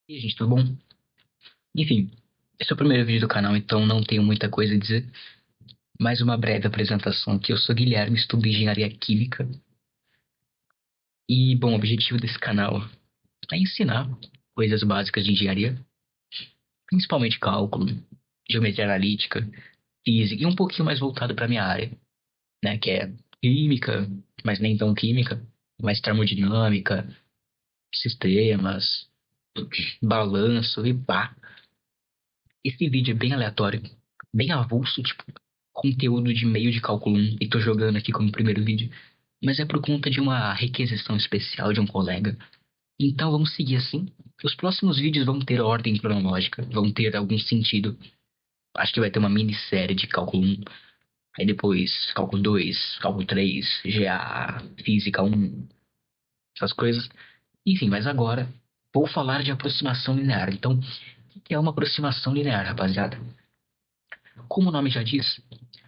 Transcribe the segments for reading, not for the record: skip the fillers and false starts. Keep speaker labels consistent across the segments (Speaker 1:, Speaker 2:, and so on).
Speaker 1: E aí, gente, tudo bom? Enfim, esse é o primeiro vídeo do canal, então não tenho muita coisa a dizer. Mais uma breve apresentação aqui. Eu sou Guilherme, estudo engenharia química. E, bom, o objetivo desse canal é ensinar coisas básicas de engenharia, principalmente cálculo, geometria analítica, física e um pouquinho mais voltado para minha área, né, que é química, mas nem tão química, mais termodinâmica, sistemas, balanço e pá. Esse vídeo é bem aleatório, bem avulso, tipo, conteúdo de meio de cálculo 1, e tô jogando aqui como primeiro vídeo, mas é por conta de uma requisição especial de um colega. Então vamos seguir assim. Os próximos vídeos vão ter ordem cronológica, vão ter algum sentido. Acho que vai ter uma minissérie de cálculo 1, aí depois cálculo 2, cálculo 3, GA, física 1, essas coisas. Enfim, mas agora vou falar de aproximação linear. Então, o que é uma aproximação linear, rapaziada? Como o nome já diz,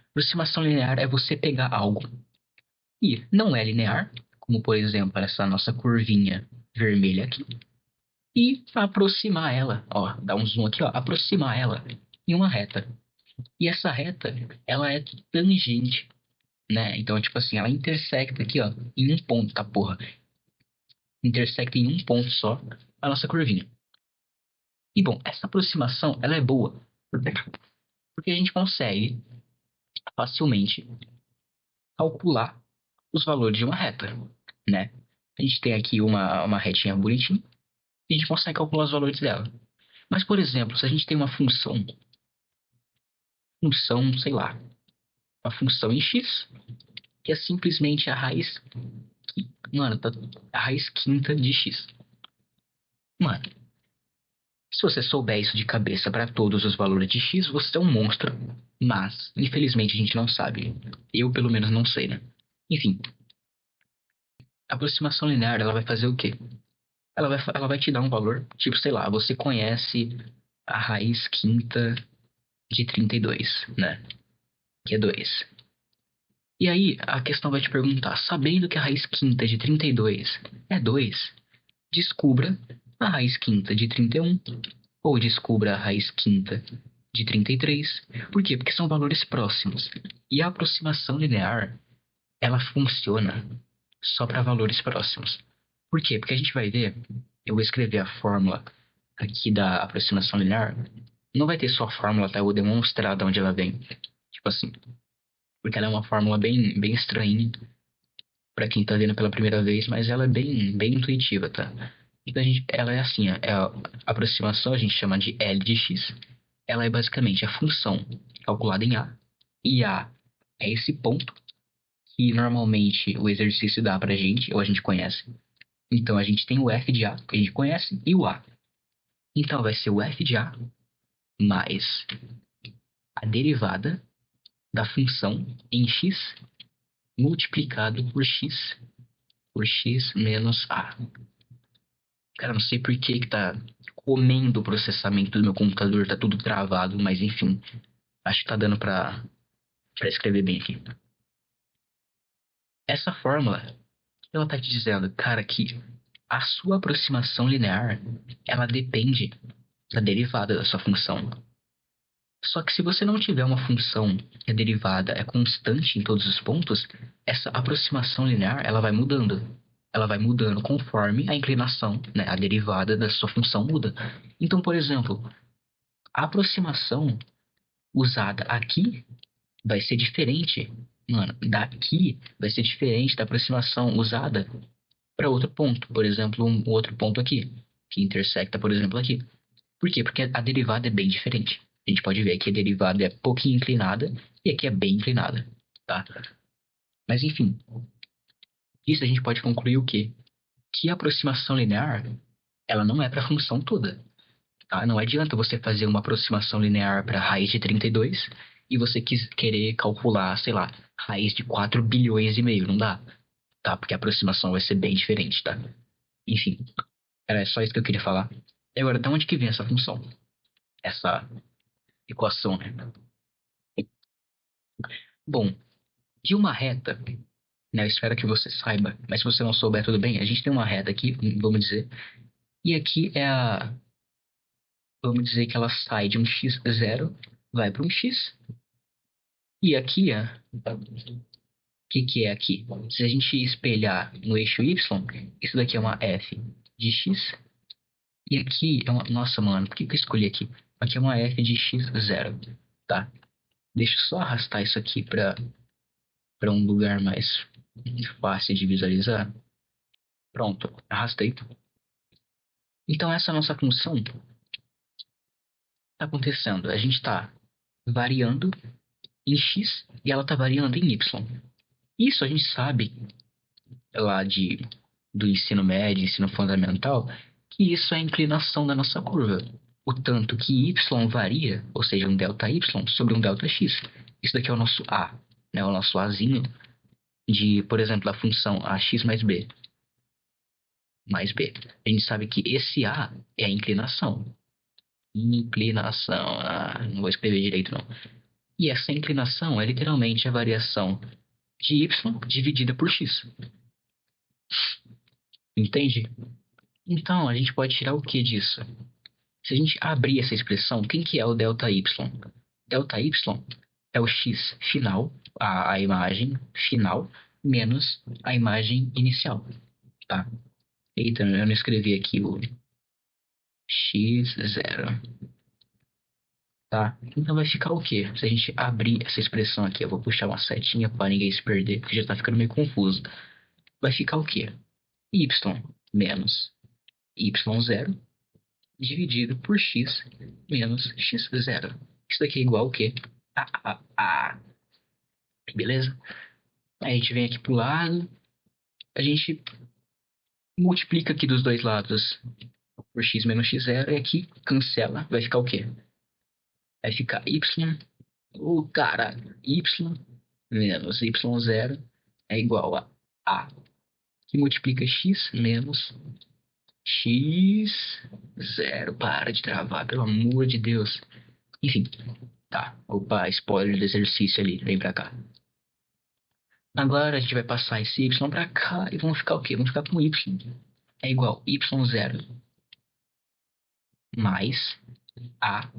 Speaker 1: aproximação linear é você pegar algo e não é linear, como por exemplo essa nossa curvinha vermelha aqui, e aproximar ela, ó, dá um zoom aqui, ó, aproximar ela em uma reta. E essa reta, ela é tangente, né? Então, tipo assim, ela intersecta aqui, ó, em um ponto, tá, porra? Intersecta em um ponto só a nossa curvinha. E bom, essa aproximação, ela é boa, porque a gente consegue facilmente calcular os valores de uma reta, né? A gente tem aqui uma retinha bonitinha e a gente consegue calcular os valores dela. Mas, por exemplo, se a gente tem uma função, sei lá, uma função em x, que é simplesmente a raiz, mano, a raiz quinta de x. Mano, se você souber isso de cabeça para todos os valores de x, você é um monstro. Mas, infelizmente, a gente não sabe. Eu, pelo menos, não sei, né? Enfim, a aproximação linear, ela vai fazer o quê? Ela vai te dar um valor, tipo, sei lá, você conhece a raiz quinta de 32, né? Que é 2. E aí, a questão vai te perguntar, sabendo que a raiz quinta de 32 é 2, descubra a raiz quinta de 31, ou descubra a raiz quinta de 33. Por quê? Porque são valores próximos. E a aproximação linear, ela funciona só para valores próximos. Por quê? Porque a gente vai ver, eu vou escrever a fórmula aqui da aproximação linear. Não vai ter só a fórmula, tá? Eu vou demonstrar de onde ela vem. Tipo assim, porque ela é uma fórmula bem estranha para quem tá vendo pela primeira vez, mas ela é bem intuitiva, tá? Então ela é assim, a aproximação a gente chama de L de x. Ela é basicamente a função calculada em A, e A é esse ponto que normalmente o exercício dá pra gente, ou a gente conhece. Então a gente tem o f de A, que a gente conhece, e o A. Então vai ser o f de A mais a derivada da função em x multiplicado por x menos A. Cara, não sei por que tá comendo o processamento do meu computador, tá tudo travado, mas enfim, acho que tá dando pra escrever bem aqui. Essa fórmula, ela tá te dizendo, cara, que a sua aproximação linear, ela depende da derivada da sua função. Só que se você não tiver uma função que a derivada é constante em todos os pontos, essa aproximação linear, ela vai mudando. Ela vai mudando conforme a inclinação, né, a derivada da sua função muda. Então, por exemplo, a aproximação usada aqui vai ser diferente, mano, daqui vai ser diferente da aproximação usada para outro ponto. Por exemplo, um outro ponto aqui, que intersecta, por exemplo, aqui. Por quê? Porque a derivada é bem diferente. A gente pode ver que a derivada é pouquinho inclinada e aqui é bem inclinada, tá? Mas enfim, isso a gente pode concluir o quê? Que a aproximação linear, ela não é para a função toda, tá? Não adianta você fazer uma aproximação linear para raiz de 32 e você querer calcular, sei lá, raiz de 4 bilhões e meio, não dá, tá? Porque a aproximação vai ser bem diferente, tá? Enfim, era só isso que eu queria falar. E agora, de onde que vem essa função? Essa equação, né? Bom, de uma reta, né? Eu espero que você saiba, mas se você não souber, tudo bem. A gente tem uma reta aqui, vamos dizer, e aqui é vamos dizer que ela sai de um x0, vai para um x. E aqui, o que é aqui? Se a gente espelhar no eixo y, isso daqui é uma f de x. E aqui é uma... Nossa, mano, por que eu escolhi aqui? Aqui é uma f de x0, tá? Deixa eu só arrastar isso aqui para um lugar mais fácil de visualizar. Pronto, arrastei. Então essa nossa função está acontecendo. A gente está variando em x e ela está variando em y. Isso a gente sabe lá do ensino médio, ensino fundamental, que isso é a inclinação da nossa curva. O tanto que y varia, ou seja, um delta y sobre um delta x. Isso daqui é o nosso a, né? O nosso azinho de, por exemplo, a função ax mais b. Mais b. A gente sabe que esse a é a inclinação. Inclinação. Não vou escrever direito, não. E essa inclinação é literalmente a variação de y dividida por x. Entende? Então, a gente pode tirar o que disso? Se a gente abrir essa expressão, quem que é o ΔY? ΔY é o x final, a imagem final, menos a imagem inicial, tá? Eita, eu não escrevi aqui o x0, tá? Então vai ficar o quê? Se a gente abrir essa expressão aqui, eu vou puxar uma setinha para ninguém se perder, porque já tá ficando meio confuso. Vai ficar o quê? Y menos y0 dividido por x menos x0. Isso daqui é igual ao quê? A. Beleza? Aí a gente vem aqui pro lado, a gente multiplica aqui dos dois lados por x menos x0 e aqui cancela, vai ficar o quê? Vai ficar y, cara, y menos y0 é igual a A, que multiplica x menos x0. Para de travar, pelo amor de Deus. Enfim, tá. Opa, spoiler do exercício ali, vem pra cá. Agora a gente vai passar esse y pra cá e vamos ficar o quê? Vamos ficar com y. É igual a y0 mais a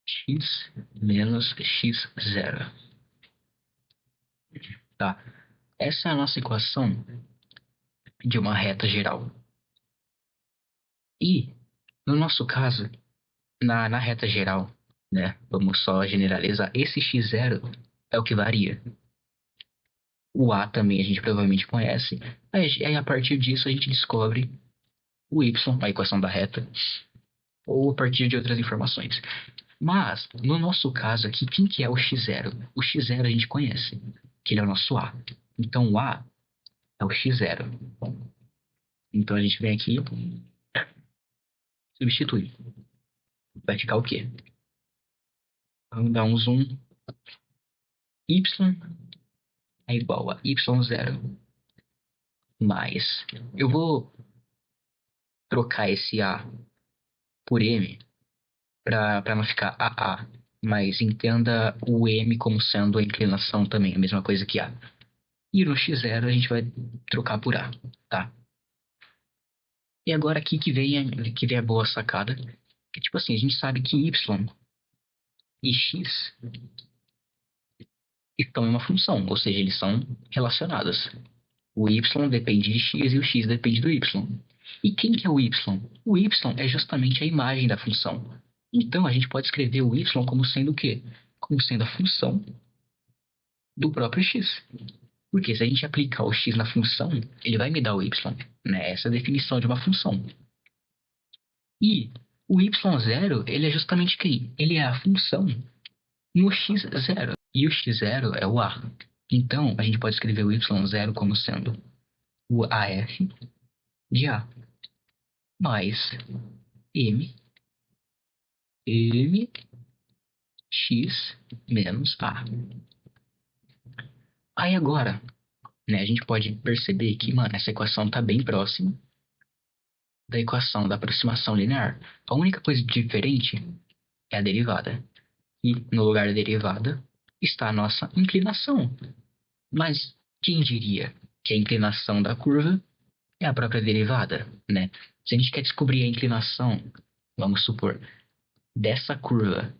Speaker 1: x menos x0. Tá? Essa é a nossa equação de uma reta geral. E, no nosso caso, na reta geral, né? Vamos só generalizar. Esse x0 é o que varia. O a também a gente provavelmente conhece. Aí a partir disso a gente descobre o y, a equação da reta, ou a partir de outras informações. Mas, no nosso caso aqui, quem que é o x0? O x0 a gente conhece, que ele é o nosso a. Então, o a é o x0. Então, a gente vem aqui, substitui. Vai ficar o quê? Vamos dar um zoom. Y é igual a y0 mais... Eu vou trocar esse a por m para não ficar AA, mas entenda o m como sendo a inclinação também, a mesma coisa que a. E no x0 a gente vai trocar por a, tá? E agora aqui que vem a boa sacada, que tipo assim, a gente sabe que y e x estão em uma função, ou seja, eles são relacionados. O y depende de x e o x depende do y. E quem que é o y? O y é justamente a imagem da função. Então, a gente pode escrever o y como sendo o quê? Como sendo a função do próprio x. Porque se a gente aplicar o x na função, ele vai me dar o y, né? Essa é a definição de uma função. E o y0, ele é justamente quem? Ele é a função no x0. E o x0 é o a. Então, a gente pode escrever o y0 como sendo o AF de A mais M x menos A. Aí agora, né, a gente pode perceber que, mano, essa equação tá bem próxima da equação da aproximação linear. A única coisa diferente é a derivada. E no lugar da derivada está a nossa inclinação. Mas quem diria que a inclinação da curva é a própria derivada, né? Se a gente quer descobrir a inclinação Vamos supor, dessa curva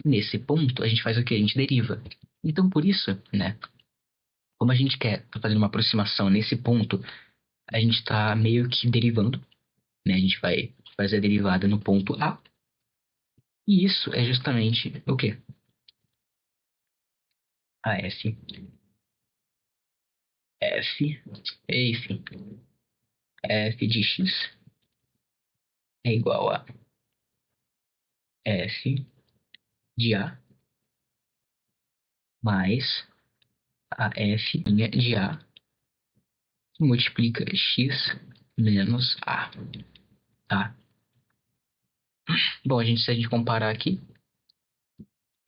Speaker 1: nesse ponto, a gente faz o quê? A gente deriva. Então, por isso, né? Como a gente quer tá fazendo uma aproximação nesse ponto, a gente está meio que derivando, né? A gente vai fazer a derivada no ponto A. E isso é justamente o quê? A enfim, f de x é igual a f de A mais a f' de A que multiplica x menos A, tá? Bom, se a gente comparar aqui,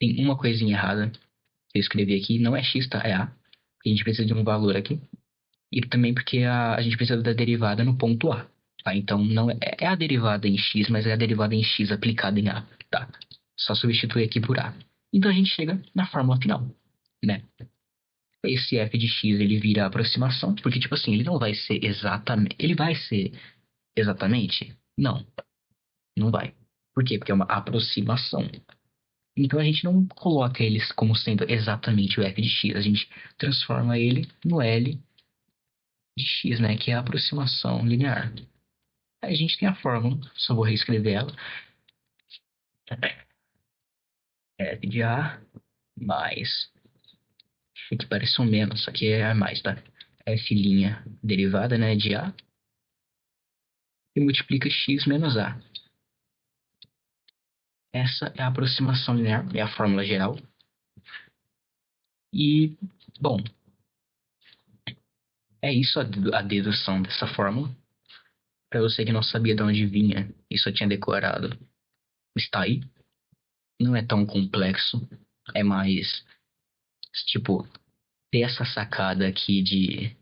Speaker 1: tem uma coisinha errada que eu escrevi aqui, não é x, tá? É A. A gente precisa de um valor aqui. E também porque a gente precisa da derivada no ponto A, tá? Então não é a derivada em x, mas é a derivada em x aplicada em A, tá? Só substituir aqui por A. Então a gente chega na fórmula final, né? Esse f de x ele vira aproximação, porque tipo assim, ele não vai ser exatamente, ele vai ser exatamente? Não, não vai. Por quê? Porque é uma aproximação. Então a gente não coloca eles como sendo exatamente o f de x, a gente transforma ele no L de x, né? Que é a aproximação linear. Aí a gente tem a fórmula, só vou reescrever ela. F de A mais. Aqui parece um menos, só que é mais, tá? F' derivada, né, de A e multiplica x menos A. Essa é a aproximação linear, é a fórmula geral. E, bom, é isso a dedução dessa fórmula. Para você que não sabia de onde vinha e só tinha decorado, está aí. Não é tão complexo, é mais, tipo, ter essa sacada aqui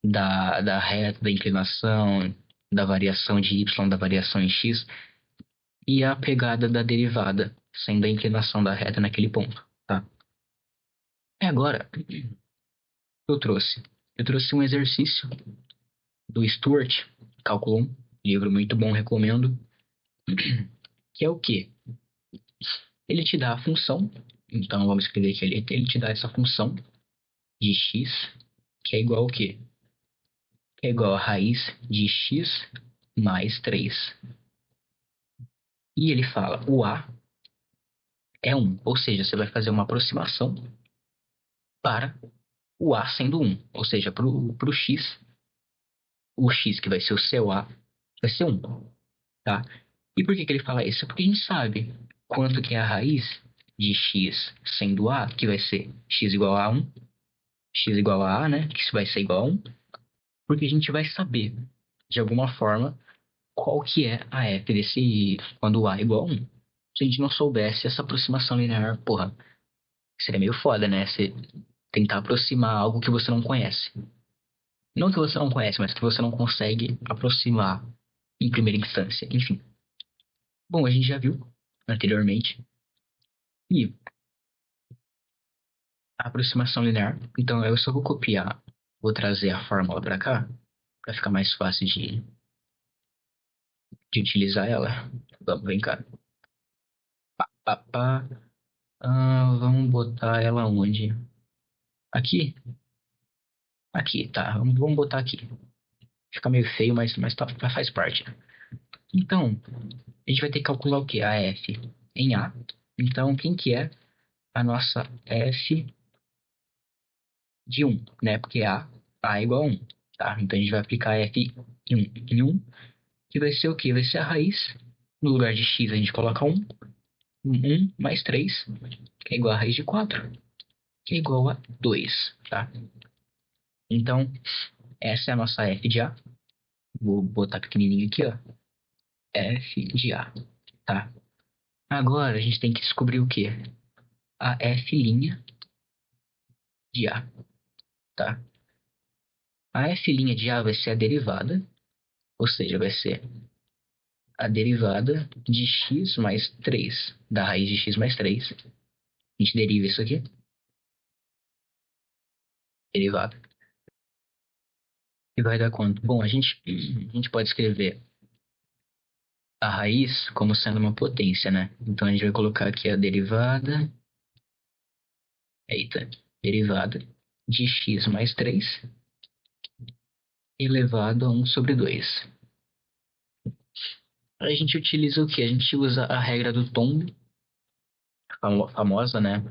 Speaker 1: da reta, da inclinação, da variação de y, da variação em x, e a pegada da derivada, sendo a inclinação da reta naquele ponto, tá? E agora, eu trouxe. Eu trouxe um exercício do Stuart, Cálculo 1, livro muito bom, recomendo, que é o quê? Ele te dá a função, então vamos escrever que ele te dá essa função de x, que é igual ao quê? Que é igual a raiz de x mais 3. E ele fala, o a é 1, ou seja, você vai fazer uma aproximação para o A sendo 1, ou seja, para o X, o X que vai ser o seu A, vai ser 1, tá? E por que ele fala isso? Porque a gente sabe quanto que é a raiz de X sendo A, que vai ser X igual a 1, X igual a, né? Que isso vai ser igual a 1, porque a gente vai saber, de alguma forma, qual que é a f desse, quando o A é igual a 1. Se a gente não soubesse essa aproximação linear, porra, seria meio foda, né? Você tentar aproximar algo que você não conhece. Não que você não conhece, mas que você não consegue aproximar em primeira instância. Enfim. Bom, a gente já viu anteriormente. E a aproximação linear. Então eu só vou copiar, vou trazer a fórmula para cá, para ficar mais fácil de utilizar ela. Vamos, vem cá. Pá, pá. Vamos botar ela onde? Aqui? Aqui, tá. Vamos botar aqui. Fica meio feio, mas tá, faz parte. Então, a gente vai ter que calcular o quê? A F em A. Então, quem que é a nossa F de 1, né? Porque A é igual a 1, tá? Então, a gente vai aplicar F em 1, que vai ser o quê? Vai ser a raiz. No lugar de x, a gente coloca 1. 1 mais 3, que é igual a raiz de 4, que é igual a 2, tá? Então, essa é a nossa F de A. Vou botar pequenininho aqui, ó. F de A, tá? Agora, a gente tem que descobrir o quê? A F' de A, tá? A F' de A vai ser a derivada, ou seja, vai ser a derivada de x mais 3, da raiz de x mais 3. A gente deriva isso aqui, derivada. E vai dar quanto? Bom, a gente pode escrever a raiz como sendo uma potência, né? Então a gente vai colocar aqui a derivada. Eita, derivada de x mais 3 elevado a 1/2. A gente utiliza o quê? A gente usa a regra do tombo, famosa, né?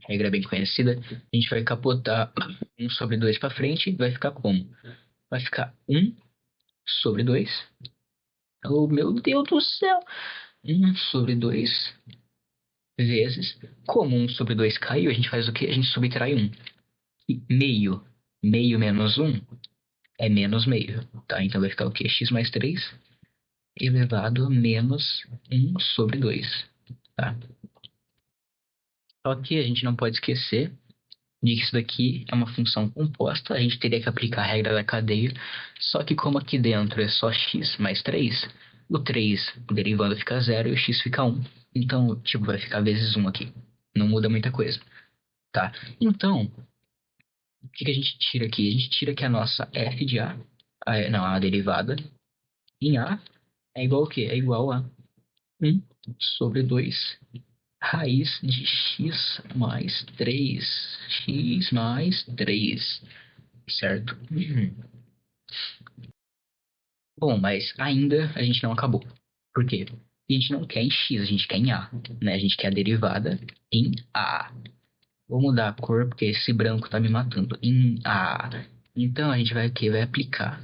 Speaker 1: Regra bem conhecida. A gente vai capotar 1/2 para frente e vai ficar como? Vai ficar 1/2. Oh, meu Deus do céu! 1/2 vezes. Como 1/2 caiu, a gente faz o quê? A gente subtrai 1. E meio. Meio menos 1 é menos meio. Tá? Então vai ficar o quê? X mais 3 elevado a menos 1/2. Tá? Só que a gente não pode esquecer de que isso daqui é uma função composta. A gente teria que aplicar a regra da cadeia. Só que como aqui dentro é só x mais 3, o 3 derivando fica 0 e o x fica 1. Então, tipo, vai ficar vezes 1 aqui. Não muda muita coisa. Tá? Então, o que a gente tira aqui? A gente tira que a nossa f de a, não, a derivada em a é igual ao quê? É igual a 1/2 raiz de x mais 3. X mais 3. Certo? Bom, mas ainda a gente não acabou. Por quê? A gente não quer em x, a gente quer em a. Né? A gente quer a derivada em a. Vou mudar a cor porque esse branco tá me matando. Em a. Então a gente vai o quê? Vai aplicar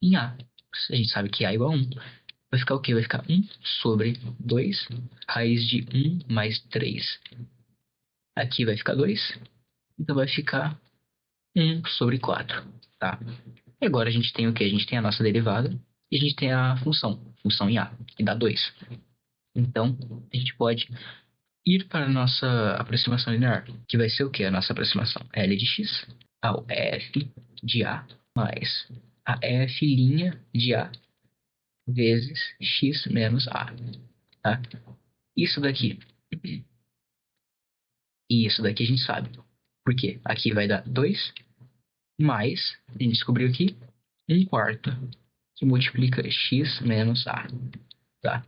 Speaker 1: em a. A gente sabe que a é igual a 1. Vai ficar o quê? Vai ficar 1/2 raiz de 1 mais 3. Aqui vai ficar 2. Então vai ficar 1/4. Tá? E agora a gente tem o quê? A gente tem a nossa derivada e a gente tem a função em a, que dá 2. Então, a gente pode ir para a nossa aproximação linear, que vai ser o quê? A nossa aproximação L de x ao f de a mais a f' de a vezes x menos a. Tá? Isso daqui e isso daqui a gente sabe. Por quê? Aqui vai dar 2 mais, a gente descobriu aqui, 1/4, que multiplica x menos a. Tá?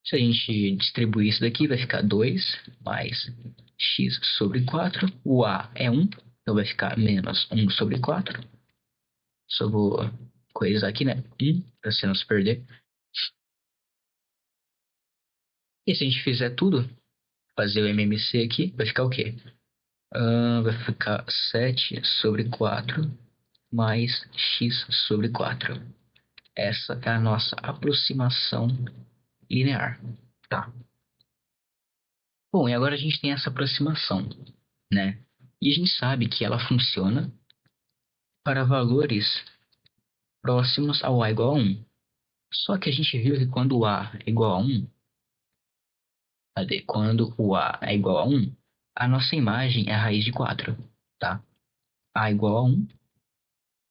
Speaker 1: Se a gente distribuir isso daqui, vai ficar 2 mais x/4. O a é 1, então vai ficar menos 1/4. Só vou coisar aqui, né? 1, para você não se perder. E se a gente fizer tudo, fazer o MMC aqui, vai ficar o quê? Vai ficar 7/4 mais x/4. Essa é a nossa aproximação linear. Tá. Bom, e agora a gente tem essa aproximação, né? E a gente sabe que ela funciona para valores próximos ao a igual a 1. Só que a gente viu que quando o a é igual a 1, cadê? Quando o a é igual a 1, a nossa imagem é a raiz de 4, tá? A igual a 1,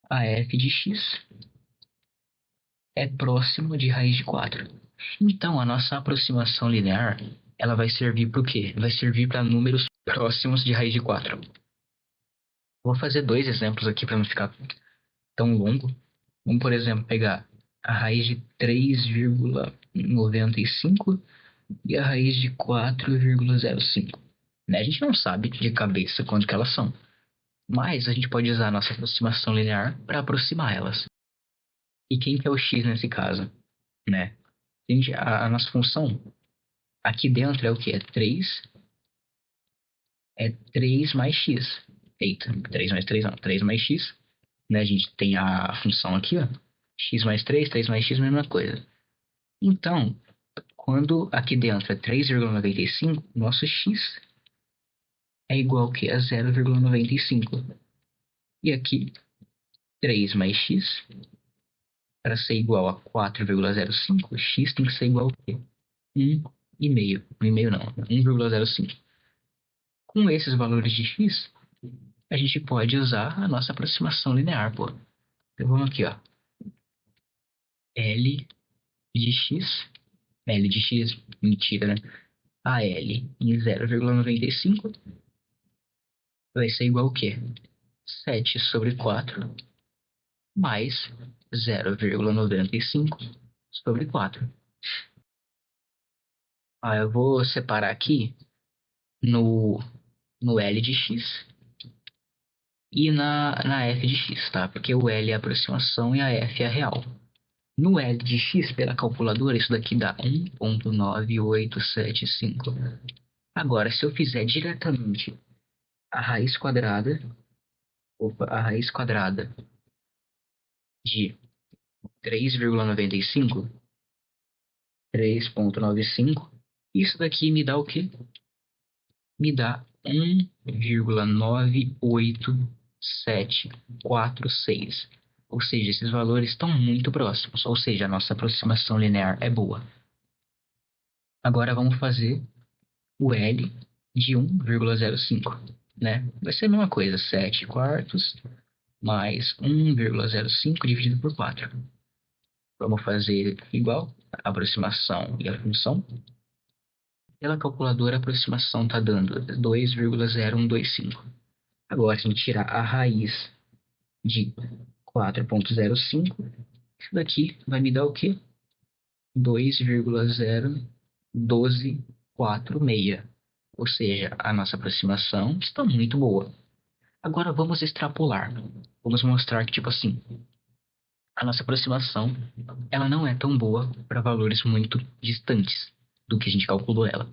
Speaker 1: a f de x é próximo de raiz de 4. Então, a nossa aproximação linear, ela vai servir para o quê? Vai servir para números próximos de raiz de 4. Vou fazer dois exemplos aqui para não ficar tão longo. Vamos, por exemplo, pegar a raiz de 3,95 e a raiz de 4,05. Né? A gente não sabe de cabeça quanto que elas são, mas a gente pode usar a nossa aproximação linear para aproximar elas. E quem que é o x nesse caso? Né? A nossa função aqui dentro é o que? É 3 mais x. Eita, 3 mais 3 não, 3 mais x. Né? A gente tem a função aqui, ó. X mais 3 mais x, mesma coisa. Então, quando aqui dentro é 3,95, nosso x é igual que a 0,95. E aqui, 3 mais x, para ser igual a 4,05, x tem que ser igual a quê? 1,5. 1,5 não, 1,05. Com esses valores de x, a gente pode usar a nossa aproximação linear, pô. Então vamos aqui, ó. L de x, L de x, mentira, né? A L em 0,95 vai ser igual a quê? 7/4 mais 0,95 sobre 4. Eu vou separar aqui no, no L de x e na f de x, tá? Porque o L é a aproximação e a f é a real. No L de x, pela calculadora, isso daqui dá 1,9875. Agora, se eu fizer diretamente a raiz quadrada, a raiz quadrada de 3,95, 3,95, isso daqui me dá o quê? Me dá 1,98746. Ou seja, esses valores estão muito próximos. Ou seja, a nossa aproximação linear é boa. Agora vamos fazer o L de 1,05, né? Vai ser a mesma coisa, 7 quartos mais 1,05 dividido por 4. Vamos fazer igual a aproximação e a função. Pela calculadora, a aproximação está dando 2,0125. Agora, se a gente tirar a raiz de 4,05, isso daqui vai me dar o quê? 2,012466. Ou seja, a nossa aproximação está muito boa. Agora vamos extrapolar. Vamos mostrar que, tipo assim, a nossa aproximação ela não é tão boa para valores muito distantes do que a gente calculou ela.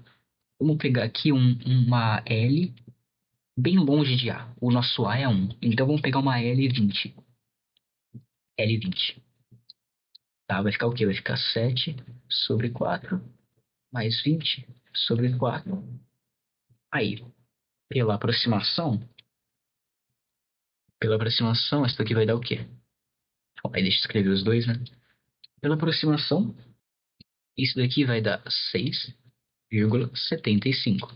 Speaker 1: Vamos pegar aqui uma L bem longe de A. O nosso A é 1. Então vamos pegar uma L20. L20. Tá, vai ficar o quê? Vai ficar 7 sobre 4 mais 20 sobre 4. Aí, pela aproximação, isso daqui vai dar o quê? Aí deixa eu escrever os dois, né? Pela aproximação, isso daqui vai dar 6,75.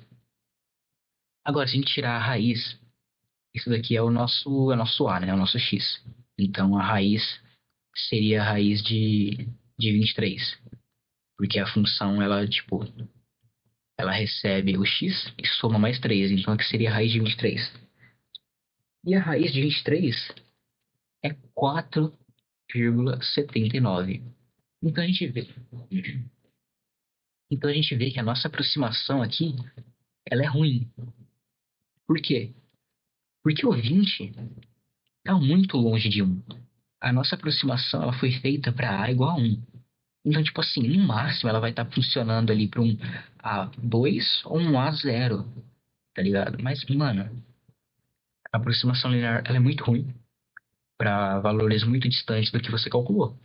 Speaker 1: Agora, se a gente tirar a raiz, isso daqui é o nosso A, né? É o nosso X. Então, a raiz seria a raiz de 23. Porque a função, ela, tipo, ela recebe o X e soma mais 3. Então, aqui seria a raiz de 23. E a raiz de 23 é 4,79. Então, a gente vê. Então, a gente vê que a nossa aproximação aqui, ela é ruim. Por quê? Porque o 20 está muito longe de 1. A nossa aproximação ela foi feita para A igual a 1. Então, tipo assim, no máximo ela vai estar funcionando ali para um A2 ou um A0, tá ligado? Mas, mano, a aproximação linear ela é muito ruim para valores muito distantes do que você calculou.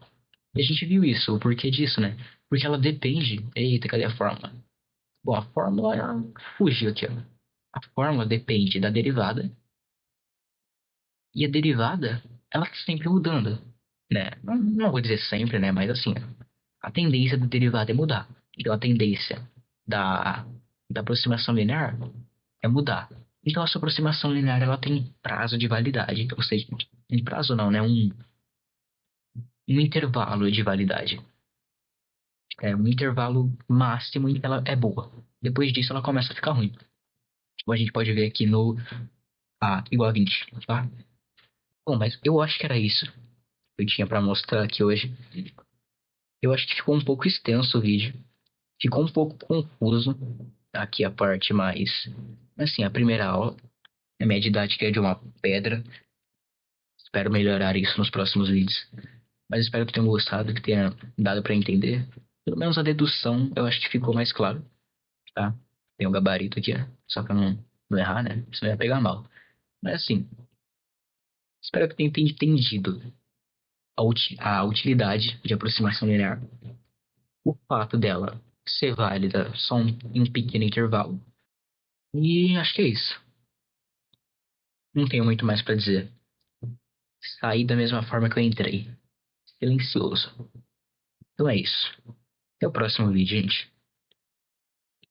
Speaker 1: E a gente viu isso, o porquê disso, né? Porque ela depende. Eita, cadê a fórmula? Bom, a fórmula fugiu aqui, ó. A fórmula depende da derivada. E a derivada, ela tá sempre mudando, né? Não vou dizer sempre, né? Mas assim, a tendência da derivada é mudar. Então a tendência da, da aproximação linear é mudar. Então a sua aproximação linear ela tem prazo de validade, ou seja, um prazo não, né? Um intervalo de validade. É um intervalo máximo em que ela é boa. Depois disso ela começa a ficar ruim. Como a gente pode ver aqui no A igual a 20, tá? Bom, mas eu acho que era isso que eu tinha para mostrar aqui hoje. Eu acho que ficou um pouco extenso o vídeo. Ficou um pouco confuso. Aqui a parte mais. Assim, a primeira aula. A minha didática é de uma pedra. Espero melhorar isso nos próximos vídeos. Mas espero que tenham gostado, que tenha dado para entender. Pelo menos a dedução eu acho que ficou mais claro, tá? Tem um gabarito aqui, ó. Só pra não errar, né? Senão ia pegar mal. Mas assim, espero que tenha entendido a utilidade de aproximação linear. O fato dela ser válida só em um pequeno intervalo. E acho que é isso. Não tenho muito mais pra dizer. Saí da mesma forma que eu entrei. Silencioso. Então é isso. Até o próximo vídeo, gente.